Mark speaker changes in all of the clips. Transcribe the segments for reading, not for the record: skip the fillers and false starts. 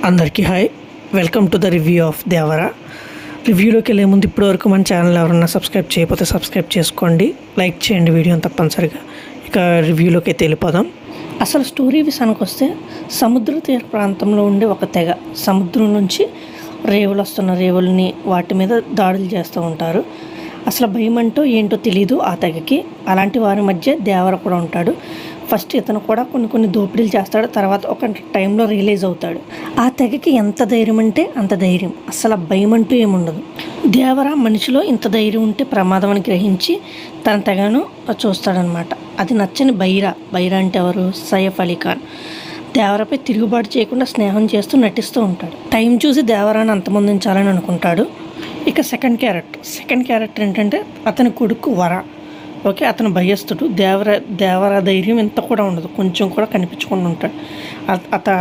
Speaker 1: అందరికీ hi, welcome to the review of Devara. రివ్యూలోకి వెళ్ళే ముందు ఇప్పటివరకు మన ఛానల్ ఎవరన్నా సబ్స్క్రైబ్ చేయకపోతే సబ్స్క్రైబ్ చేసుకోండి, లైక్ చేయండి వీడియోని తప్పనిసరిగా. ఇక రివ్యూలోకి అయితే వెళ్ళిపోదాం. అసలు స్టోరీ విషయానికి వస్తే సముద్ర తీర ప్రాంతంలో ఉండే ఒక తెగ సముద్రం నుంచి రేవులు వస్తున్న రేవుల్ని వాటి మీద దాడులు చేస్తూ ఉంటారు. అసలు భయం అంటూ ఏంటో తెలీదు ఆ తెగకి. అలాంటి వారి మధ్య దేవర కూడా ఉంటాడు. ఫస్ట్ ఇతను కూడా కొన్ని దోపిడీలు చేస్తాడు, తర్వాత ఒక టైంలో రియలైజ్ అవుతాడు. ఆ తెగకి ఎంత ధైర్యం అంటే అంత ధైర్యం, అసలు భయం అంటూ ఏముండదు. దేవర మనిషిలో ఇంత ధైర్యం ఉంటే ప్రమాదం అని గ్రహించి తన తెగను చూస్తాడనమాట. అది నచ్చని బైరా అంటే ఎవరు? సైఫ్ అలీ ఖాన్ దేవరపై తిరుగుబాటు చేయకుండా స్నేహం చేస్తూ నటిస్తూ ఉంటాడు. టైం చూసి దేవరాన్ని అంతమొందించాలని అనుకుంటాడు. ఇక సెకండ్ క్యారెక్టర్ ఏంటంటే అతని కొడుకు వర. ఓకే, అతను భయస్థుడు. దేవర ధైర్యం ఎంత కూడా ఉండదు, కొంచెం కూడా కనిపించకుండా ఉంటాడు.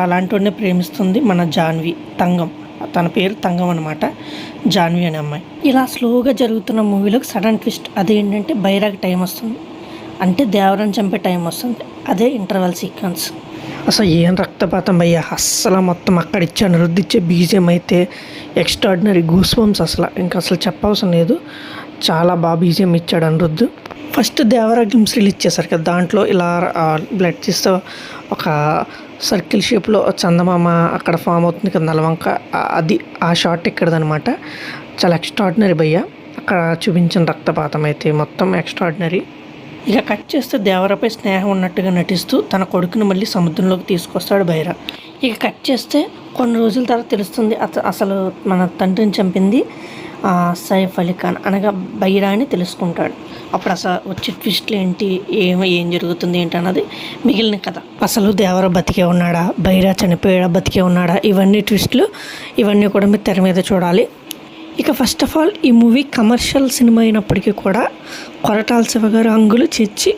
Speaker 1: అలాంటి వాడిని ప్రేమిస్తుంది మన జాన్వి, తంగం. తన పేరు తంగం అనమాట, జాన్వి అనే అమ్మాయి. ఇలా స్లోగా జరుగుతున్న మూవీలోకి సడన్ ట్విస్ట్. అదేంటంటే బైరాకి టైం వస్తుంది, అంటే దేవరని చంపే టైం వస్తుంది. అదే ఇంటర్వెల్ సీక్వెన్స్. అసలు ఏం రక్తపాతం భయ్యా, అస్సలు మొత్తం అక్కడ ఇచ్చే అనిరుద్ధి ఇచ్చే బీజియం అయితే ఎక్స్ట్రాడినరీ, గూస్ బంప్స్. అసలు చెప్పవసరం లేదు, చాలా బాగా బీజియం ఇచ్చాడు అనిరుద్ధ్. ఫస్ట్ దేవర గ్లిమ్స్ రిలీజ్ చేశారు కదా, దాంట్లో ఇలా బ్లడ్ తీస్తే ఒక సర్కిల్ షేప్లో చందమామ అక్కడ ఫామ్ అవుతుంది కదా, నలవంక. అది ఆ షాట్ ఇక్కడదనమాట. చాలా ఎక్స్ట్రాడినరీ భయ్య. అక్కడ చూపించిన రక్తపాతం అయితే మొత్తం ఎక్స్ట్రాడినరీ. ఇక కట్ చేస్తే దేవరపై స్నేహం ఉన్నట్టుగా నటిస్తూ తన కొడుకుని మళ్ళీ సముద్రంలోకి తీసుకొస్తాడు బైరా. ఇక కట్ చేస్తే కొన్ని రోజుల తర్వాత తెలుస్తుంది అసలు మన తండ్రిని చంపింది సైఫ్ అలీ ఖాన్ అనగా బైరా అని తెలుసుకుంటాడు. అప్పుడు అసలు వచ్చే ట్విస్ట్లు ఏంటి, ఏం జరుగుతుంది ఏంటి అన్నది మిగిలిన కథ. అసలు దేవర బతికే ఉన్నాడా, బైరా చనిపోయాడా, బతికే ఉన్నాడా, ఇవన్నీ ట్విస్ట్లు, ఇవన్నీ కూడా మీరు తెర మీద చూడాలి. ఇక ఫస్ట్ ఆఫ్ ఆల్ ఈ మూవీ కమర్షియల్ సినిమా అయినప్పటికీ కూడా కొరటాల శివ గారు అంగులు చేర్చి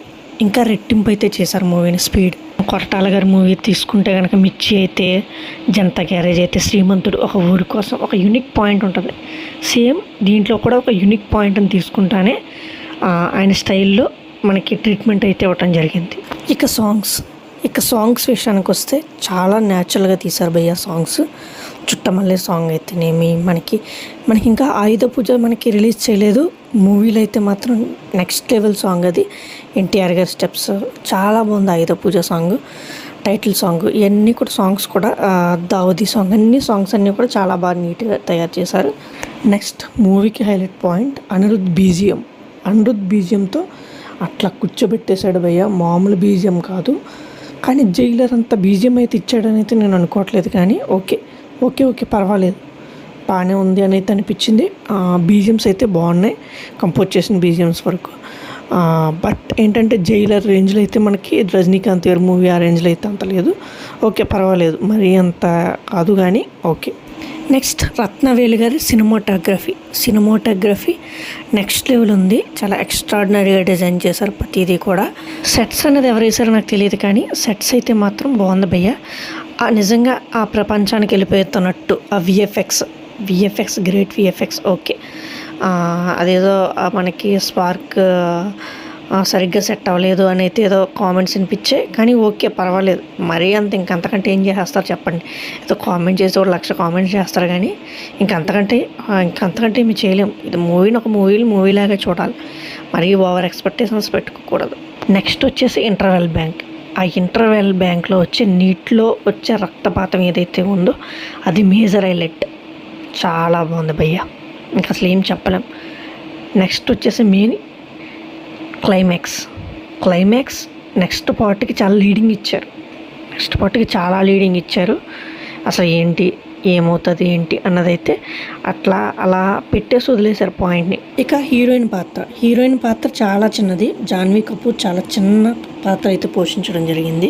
Speaker 1: ఇంకా రెట్టింపు అయితే చేశారు మూవీని స్పీడ్. కొరటాల గారి మూవీ తీసుకుంటే కనుక మిర్చి అయితే, జనతా గ్యారేజ్ అయితే శ్రీమంతుడు, ఒక ఊరి కోసం ఒక యూనిక్ పాయింట్ ఉంటుంది. సేమ్ దీంట్లో కూడా ఒక యూనిక్ పాయింట్ని తీసుకుంటానే ఆయన స్టైల్లో మనకి ట్రీట్మెంట్ అయితే ఇవ్వటం జరిగింది. ఇక సాంగ్స్ విషయానికి వస్తే చాలా న్యాచురల్గా తీశారు భయ్య సాంగ్స్. చుట్టమల్లే సాంగ్ అయితేనేమి, మనకి ఇంకా ఆయుధ పూజ మనకి రిలీజ్ చేయలేదు, మూవీలో అయితే మాత్రం నెక్స్ట్ లెవెల్ సాంగ్ అది. ఎన్టీఆర్ గారి స్టెప్స్ చాలా బాగుంది. ఆయుధ పూజ సాంగ్, టైటిల్ సాంగ్, ఇవన్నీ కూడా సాంగ్స్ కూడా, దావూదీ సాంగ్, సాంగ్స్ అన్నీ కూడా చాలా బాగా నీట్గా తయారు చేశారు. నెక్స్ట్ మూవీకి హైలైట్ పాయింట్ అనిరుద్ధ్ బీజియంతో అట్లా కూర్చోబెట్టేశాడు భయ్య. మామూలు బీజియం కాదు, కానీ జైలర్ అంత బీజియం అయితే ఇచ్చాడని అయితే నేను అనుకోవట్లేదు. కానీ ఓకే పర్వాలేదు, బాగానే ఉంది అని అయితే అనిపించింది. బీజిఎమ్స్ అయితే బాగున్నాయి, కంపోజ్ చేసిన బీజిఎమ్స్ వరకు. బట్ ఏంటంటే జైలర్ రేంజ్లో అయితే మనకి రజనీకాంత్ గారి మూవీ ఆ రేంజ్లో అయితే అంత లేదు. ఓకే పర్వాలేదు, మరీ అంత కాదు కానీ ఓకే. నెక్స్ట్ రత్నవేలు గారి సినిమాటోగ్రఫీ నెక్స్ట్ లెవెల్ ఉంది. చాలా ఎక్స్ట్రాడినరీగా డిజైన్ చేశారు ప్రతిదీ కూడా. సెట్స్ అనేది ఎవరు వేసారో నాకు తెలియదు, కానీ సెట్స్ అయితే మాత్రం బాగుంది భయ్య. నిజంగా ఆ ప్రపంచానికి వెళ్ళిపోతున్నట్టు ఆ విఎఫ్ఎక్స్ గ్రేట్ విఎఫ్ఎక్స్. ఓకే, అదేదో మనకి స్పార్క్ సరిగ్గా సెట్ అవ్వలేదు అని అయితే ఏదో కామెంట్స్ వినిపించాయి, కానీ ఓకే పర్వాలేదు. మరీ ఇంకంతకంటే ఏం చేసేస్తారు చెప్పండి? ఏదో కామెంట్ చేసి 1,00,000 కామెంట్స్ చేస్తారు, కానీ ఇంకంతకంటే ఏమి చేయలేము. ఇది మూవీలాగా చూడాలి, మరీ ఓవర్ ఎక్స్పెక్టేషన్స్ పెట్టుకోకూడదు. నెక్స్ట్ వచ్చేసి ఇంటర్వెల్ బ్యాంక్. ఆ ఇంటర్వెల్ బ్యాంక్లో వచ్చే నీటిలో వచ్చే రక్తపాతం ఏదైతే ఉందో అది మేజర్ హైలైట్. చాలా బాగుంది భయ్య, ఇంకా అసలు ఏం చెప్పలేం. నెక్స్ట్ వచ్చేసి మెయిన్ క్లైమాక్స్ నెక్స్ట్ పార్ట్కి చాలా లీడింగ్ ఇచ్చారు. అసలు ఏమవుతుంది ఏంటి అలా పెట్టేసి వదిలేశారు పాయింట్ని. ఇక హీరోయిన్ పాత్ర చాలా చిన్నది. జాన్వీ కపూర్ చాలా చిన్న పాత్ర అయితే పోషించడం జరిగింది.